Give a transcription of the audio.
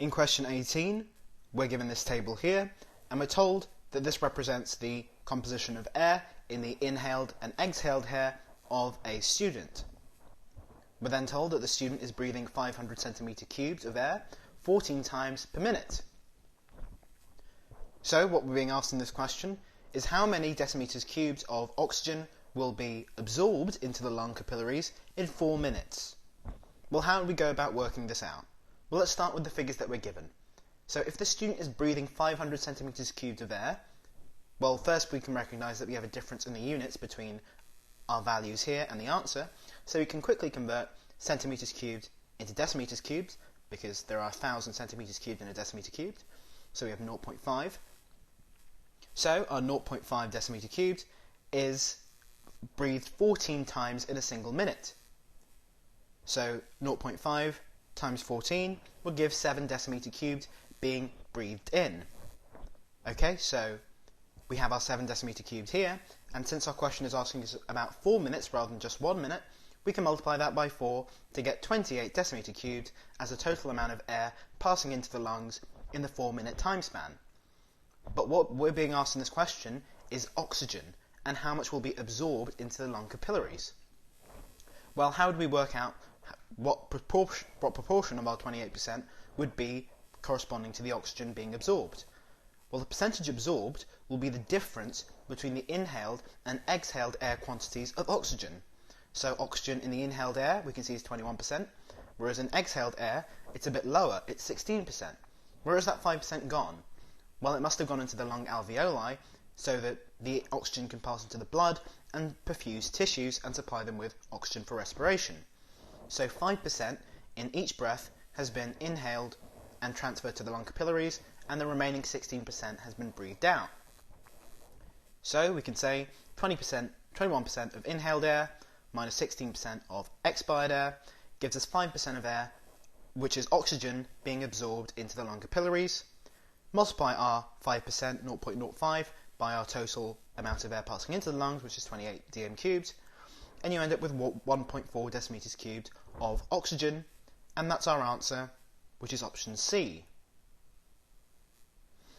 In question 18, we're given this table here, and we're told that this represents the composition of air in the inhaled and exhaled air of a student. We're then told that the student is breathing 500 centimetre cubes of air 14 times per minute. So what we're being asked in this question is how many decimeters cubes of oxygen will be absorbed into the lung capillaries in 4 minutes. Well, how do we go about working this out? Well, let's start with the figures that we're given. So if the student is breathing 500 centimeters cubed of air, well, first we can recognise that we have a difference in the units between our values here and the answer, so we can quickly convert centimeters cubed into decimeters cubed, because there are 1,000 centimeters cubed in a decimeter cubed, so we have 0.5. So our 0.5 decimeter cubed is breathed 14 times in a single minute. So 0.5 times 14 will give 7 decimeter cubed being breathed in. Okay, so we have our 7 decimeter cubed here, and since our question is asking us about 4 minutes rather than just 1 minute, we can multiply that by 4 to get 28 decimeter cubed as the total amount of air passing into the lungs in the 4-minute time span. But what we're being asked in this question is oxygen, and how much will be absorbed into the lung capillaries. Well, how would we work out what proportion of our 28% would be corresponding to the oxygen being absorbed? Well, the percentage absorbed will be the difference between the inhaled and exhaled air quantities of oxygen. So oxygen in the inhaled air we can see is 21%, whereas in exhaled air it's a bit lower, it's 16%. Where has that 5% gone? Well, it must have gone into the lung alveoli so that the oxygen can pass into the blood and perfuse tissues and supply them with oxygen for respiration. So 5% in each breath has been inhaled and transferred to the lung capillaries, and the remaining 16% has been breathed out. So we can say 21% of inhaled air minus 16% of expired air gives us 5% of air, which is oxygen being absorbed into the lung capillaries. Multiply our 5%, 0.05, by our total amount of air passing into the lungs, which is 28 dm cubed, and you end up with 1.4 decimeters cubed of oxygen, and that's our answer, which is option C.